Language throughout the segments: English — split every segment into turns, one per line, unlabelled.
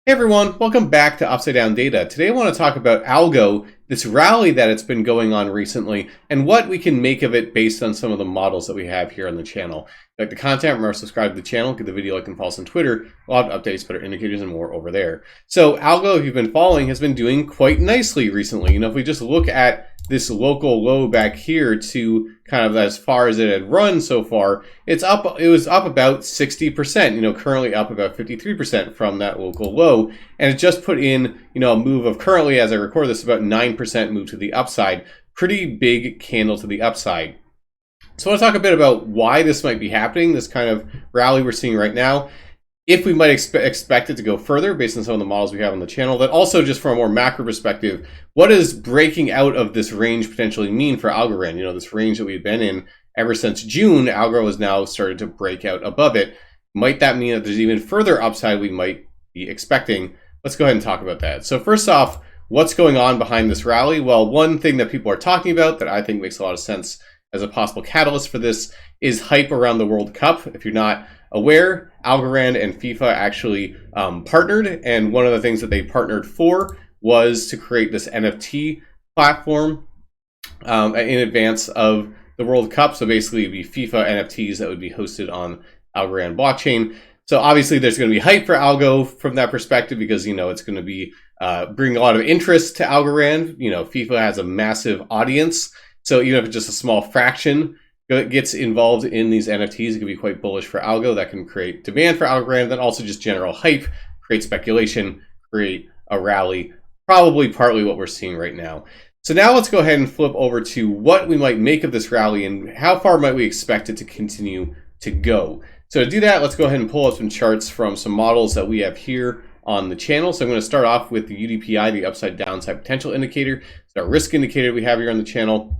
Hey everyone, welcome back to Upside Down Data. Today I want to talk about ALGO, this rally that it's been going on recently, and what we can make of it based on some of the models that we have here on the channel. If you like the content, remember to subscribe to the channel, give the video a like and follow us on Twitter. We'll have updates, better indicators, and more over there. So ALGO, if you've been following, has been doing quite nicely recently. If we just look at this local low back here to kind of as far as it had run so far, it's up. It was up about 60%, currently up about 53% from that local low. And it just put in, a move of currently, as I record this, about 9% move to the upside. Pretty big candle to the upside. So I want to talk a bit about why this might be happening, this kind of rally we're seeing right now. If we might expect it to go further based on some of the models we have on the channel, but also just from a more macro perspective, what does breaking out of this range potentially mean for Algorand? This range that we've been in ever since June, Algorand has now started to break out above it. Might that mean that there's even further upside we might be expecting? Let's go ahead and talk about that. So first off, what's going on behind this rally? Well, one thing that people are talking about that I think makes a lot of sense as a possible catalyst for this is hype around the World Cup. If you're not aware, Algorand and FIFA actually partnered, and one of the things that they partnered for was to create this NFT platform in advance of the World Cup. So basically, it'd be FIFA NFTs that would be hosted on Algorand blockchain. So obviously, there's going to be hype for Algo from that perspective because it's going to be bring a lot of interest to Algorand. FIFA has a massive audience, so even if it's just a small fraction gets involved in these NFTs, it can be quite bullish for Algo. That can create demand for Algorand, then also just general hype, create speculation, create a rally, probably partly what we're seeing right now. So now let's go ahead and flip over to what we might make of this rally and how far might we expect it to continue to go. So to do that, let's go ahead and pull up some charts from some models that we have here on the channel. So I'm going to start off with the UDPI, the upside downside potential indicator. It's our risk indicator we have here on the channel.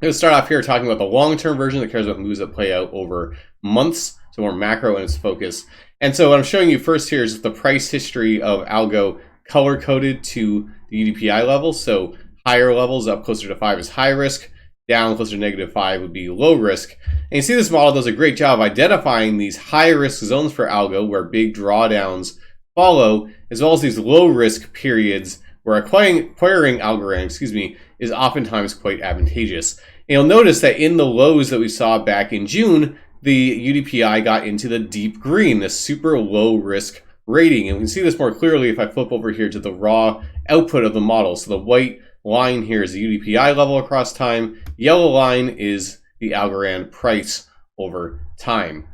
I'm going to start off here talking about the long-term version that cares about moves that play out over months, so more macro in its focus. And so what I'm showing you first here is the price history of Algo color-coded to the UDPI level. So higher levels, up closer to 5 is high risk, down closer to -5 would be low risk. And you see this model does a great job of identifying these high-risk zones for Algo where big drawdowns follow, as well as these low-risk periods where acquiring Algorand, is oftentimes quite advantageous. And you'll notice that in the lows that we saw back in June, the UDPI got into the deep green, this super low risk rating. And we can see this more clearly if I flip over here to the raw output of the model. So the white line here is the UDPI level across time. Yellow line is the Algorand price over time.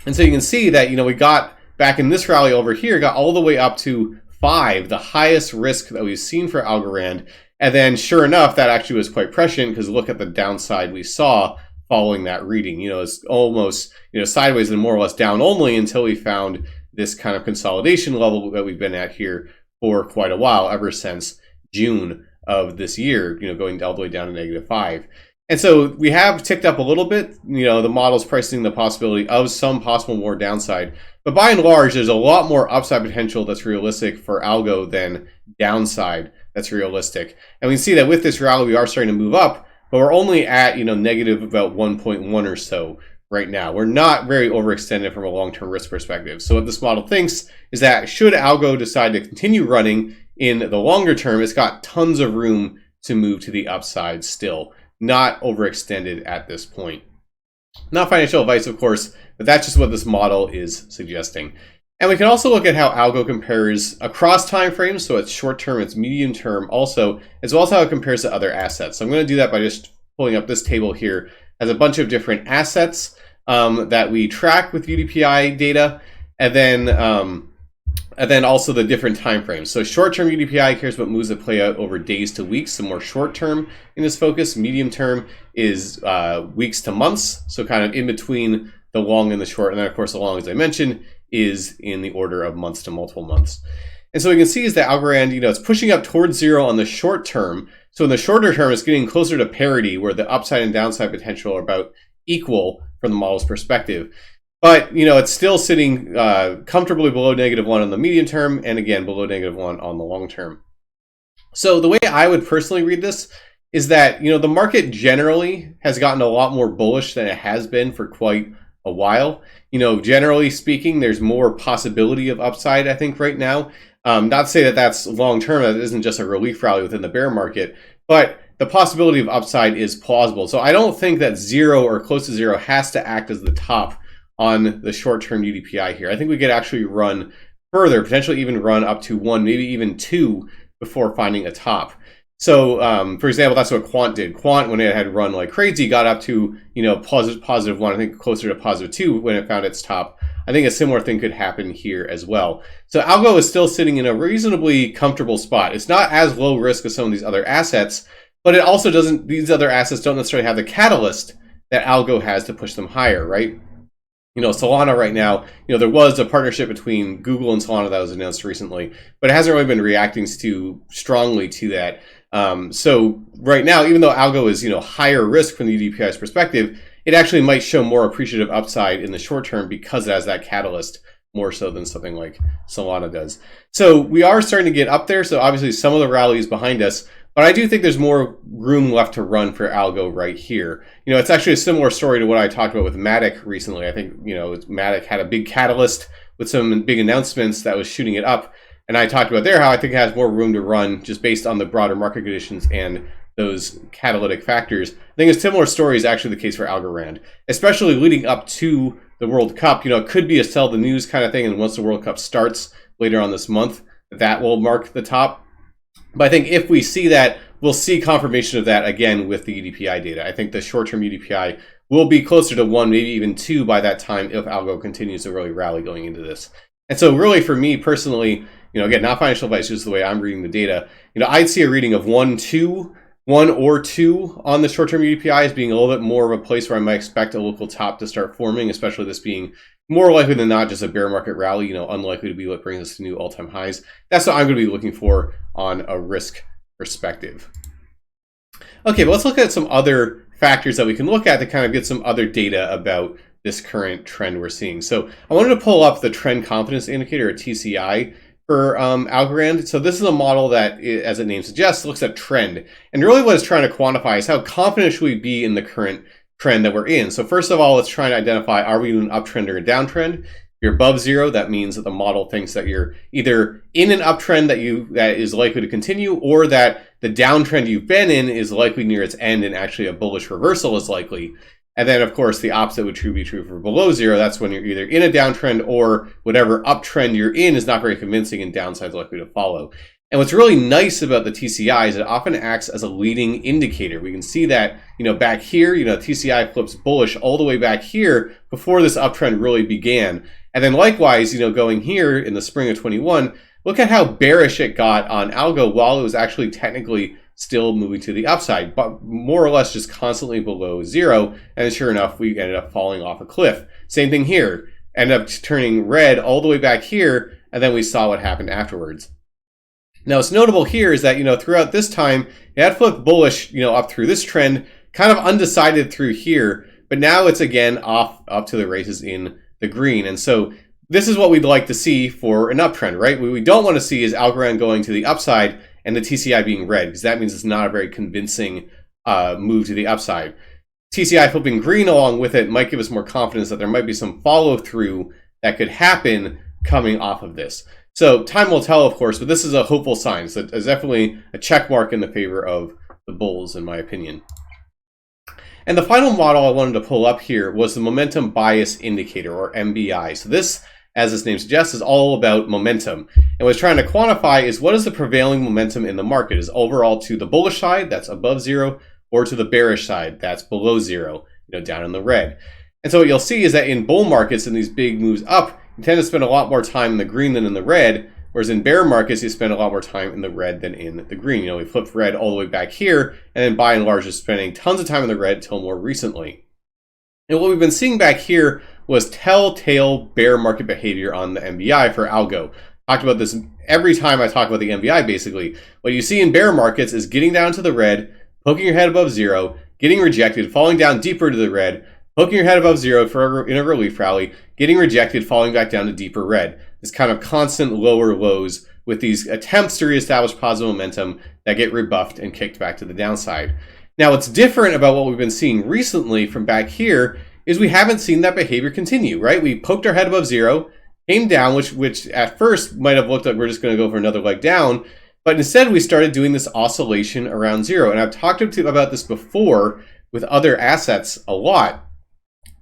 And so you can see that, we got back in this rally over here, got all the way up to 5, the highest risk that we've seen for Algorand. And then sure enough, that actually was quite prescient because look at the downside we saw following that reading. It's almost, sideways and more or less down only until we found this kind of consolidation level that we've been at here for quite a while, ever since June of this year, going all the way down to -5. And so we have ticked up a little bit, the model's pricing the possibility of some possible more downside. But by and large, there's a lot more upside potential that's realistic for Algo than downside that's realistic. And we can see that with this rally, we are starting to move up, but we're only at, negative about 1.1 or so right now. We're not very overextended from a long-term risk perspective. So what this model thinks is that should Algo decide to continue running in the longer term, it's got tons of room to move to the upside still, not overextended at this point. Not financial advice, of course, but that's just what this model is suggesting. And we can also look at how Algo compares across time frames, so it's short term, it's medium term also, as well as how it compares to other assets. So I'm going to do that by just pulling up this table here. It has a bunch of different assets that we track with UDPI data, and then also the different time frames. So short-term UDPI cares about moves that play out over days to weeks, so more short-term in this focus. Medium-term is weeks to months, so kind of in between the long and the short. And then, of course, the long, as I mentioned, is in the order of months to multiple months. And so we can see is that Algorand, it's pushing up towards 0 on the short term. So in the shorter term, it's getting closer to parity, where the upside and downside potential are about equal from the model's perspective. But, it's still sitting comfortably below -1 on the medium term, and again, below -1 on the long term. So the way I would personally read this is that, the market generally has gotten a lot more bullish than it has been for quite a while. Generally speaking, there's more possibility of upside, I think, right now. Not to say that that's long term, that isn't just a relief rally within the bear market, but the possibility of upside is plausible. So I don't think that 0 or close to 0 has to act as the top on the short-term UDPI here. I think we could actually run further, potentially even run up to 1, maybe even 2 before finding a top. So, for example, that's what Quant did. Quant, when it had run like crazy, got up to, positive 1, I think closer to positive 2 when it found its top. I think a similar thing could happen here as well. So Algo is still sitting in a reasonably comfortable spot. It's not as low risk as some of these other assets, but it also doesn't, these other assets don't necessarily have the catalyst that Algo has to push them higher, right? Solana right now, there was a partnership between Google and Solana that was announced recently, but it hasn't really been reacting too strongly to that. So right now, even though Algo is, higher risk from the UDPI's perspective, it actually might show more appreciative upside in the short term because it has that catalyst more so than something like Solana does. So we are starting to get up there. So obviously some of the rally is behind us, but I do think there's more room left to run for Algo right here. It's actually a similar story to what I talked about with Matic recently. I think, Matic had a big catalyst with some big announcements that was shooting it up. And I talked about there how I think it has more room to run just based on the broader market conditions and those catalytic factors. I think a similar story is actually the case for Algorand, especially leading up to the World Cup. It could be a sell the news kind of thing. And once the World Cup starts later on this month, that will mark the top. But I think if we see that, we'll see confirmation of that again with the UDPI data. I think the short-term UDPI will be closer to 1, maybe even 2 by that time if Algo continues to really rally going into this. And so really for me personally, again, not financial advice, just the way I'm reading the data, I'd see a reading of 1 or 2 on the short-term UDPI as being a little bit more of a place where I might expect a local top to start forming, especially this being more likely than not just a bear market rally, unlikely to be what brings us to new all-time highs. That's what I'm going to be looking for on a risk perspective. Okay, but let's look at some other factors that we can look at to kind of get some other data about this current trend we're seeing. So I wanted to pull up the trend confidence indicator, or TCI, for Algorand. So this is a model that, as the name suggests, looks at trend. And really what it's trying to quantify is how confident should we be in the current trend that we're in. So first of all, it's trying to identify, are we in an uptrend or a downtrend? If you're above 0, that means that the model thinks that you're either in an uptrend that is likely to continue, or that the downtrend you've been in is likely near its end and actually a bullish reversal is likely. And then, of course, the opposite would be true for below 0. That's when you're either in a downtrend or whatever uptrend you're in is not very convincing and downside is likely to follow. And what's really nice about the TCI is it often acts as a leading indicator. We can see that, back here, TCI flips bullish all the way back here before this uptrend really began. And then likewise, going here in the spring of 21, look at how bearish it got on Algo while it was actually technically still moving to the upside, but more or less just constantly below 0. And sure enough, we ended up falling off a cliff. Same thing here, ended up turning red all the way back here, and then we saw what happened afterwards. Now, what's notable here is that, throughout this time, it had flipped bullish, up through this trend, kind of undecided through here, but now it's again off up to the races in the green. And so this is what we'd like to see for an uptrend, right? What we don't want to see is Algorand going to the upside and the TCI being red, because that means it's not a very convincing move to the upside. TCI flipping green along with it might give us more confidence that there might be some follow through that could happen coming off of this. So time will tell, of course, but this is a hopeful sign. So it's definitely a check mark in the favor of the bulls, in my opinion. And the final model I wanted to pull up here was the momentum bias indicator, or MBI. So this, as its name suggests, is all about momentum. And what it's trying to quantify is what is the prevailing momentum in the market? Is overall to the bullish side, that's above 0, or to the bearish side, that's below 0, down in the red. And so what you'll see is that in bull markets and these big moves up, you tend to spend a lot more time in the green than in the red, whereas in bear markets, you spend a lot more time in the red than in the green. We flipped red all the way back here, and then by and large, just spending tons of time in the red until more recently. And what we've been seeing back here was telltale bear market behavior on the MBI for Algo. Talked about this every time I talk about the MBI, basically. What you see in bear markets is getting down to the red, poking your head above 0, getting rejected, falling down deeper to the red, poking your head above 0 in a relief rally, getting rejected, falling back down to deeper red. This kind of constant lower lows with these attempts to reestablish positive momentum that get rebuffed and kicked back to the downside. Now, what's different about what we've been seeing recently from back here is we haven't seen that behavior continue, right? We poked our head above zero, came down, which at first might have looked like we're just going to go for another leg down, but instead we started doing this oscillation around zero. And I've talked about this before with other assets a lot.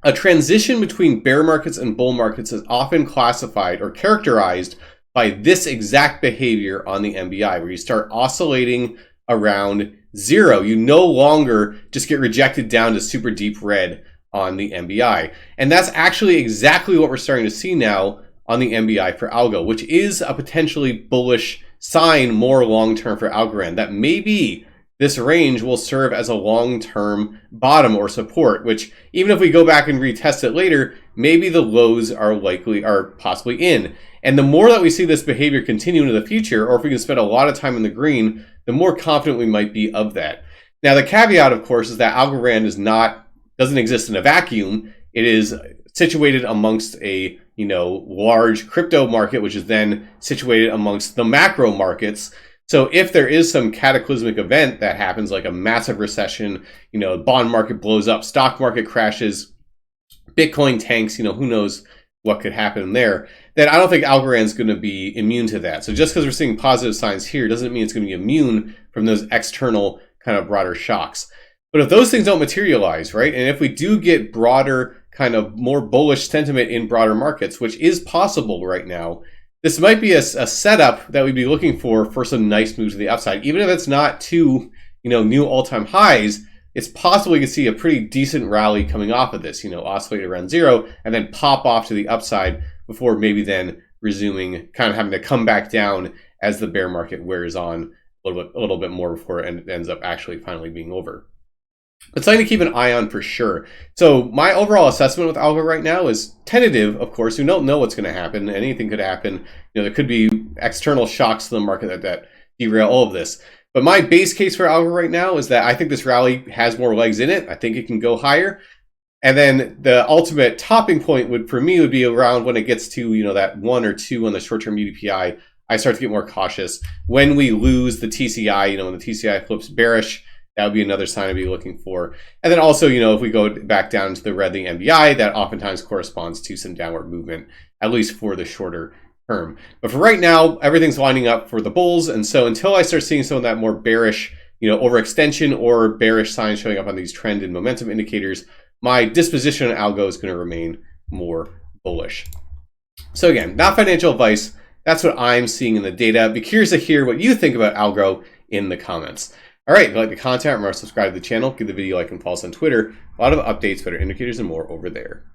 A transition between bear markets and bull markets is often classified or characterized by this exact behavior on the NBI, where you start oscillating around zero. You no longer just get rejected down to super deep red on the NBI. And that's actually exactly what we're starting to see now on the NBI for Algo, which is a potentially bullish sign more long-term for Algorand, that maybe this range will serve as a long-term bottom or support, which even if we go back and retest it later, maybe the lows are possibly in. And the more that we see this behavior continue into the future, or if we can spend a lot of time in the green, the more confident we might be of that. Now, the caveat, of course, is that Algorand doesn't exist in a vacuum. It is situated amongst a large crypto market, which is then situated amongst the macro markets. So if there is some cataclysmic event that happens, like a massive recession, bond market blows up, stock market crashes, Bitcoin tanks, who knows what could happen there, then I don't think Algorand's going to be immune to that. So just because we're seeing positive signs here doesn't mean it's going to be immune from those external kind of broader shocks. But if those things don't materialize, right, and if we do get broader, kind of more bullish sentiment in broader markets, which is possible right now, this might be a setup that we'd be looking for some nice moves to the upside. Even if it's not to, new all-time highs, it's possible you could see a pretty decent rally coming off of this, oscillate around zero and then pop off to the upside before maybe then resuming, kind of having to come back down as the bear market wears on a little bit more before it ends up actually finally being over. But something to keep an eye on for sure. So my overall assessment with Algo right now is tentative, of course. We don't know what's going to happen. Anything could happen. There could be external shocks to the market that derail all of this. But my base case for Algo right now is that I think this rally has more legs in it. I think it can go higher. And then the ultimate topping point would be around when it gets to, that 1 or 2 on the short-term UDPI. I start to get more cautious. When we lose the TCI, when the TCI flips bearish, that would be another sign I'd be looking for. And then also, if we go back down to the red, the NBI, that oftentimes corresponds to some downward movement, at least for the shorter term. But for right now, everything's lining up for the bulls. And so until I start seeing some of that more bearish, overextension or bearish signs showing up on these trend and momentum indicators, my disposition on Algo is going to remain more bullish. So again, not financial advice. That's what I'm seeing in the data. Be curious to hear what you think about Algo in the comments. All right, if you like the content, remember to subscribe to the channel, give the video a like and follow us on Twitter. A lot of updates, better indicators, and more over there.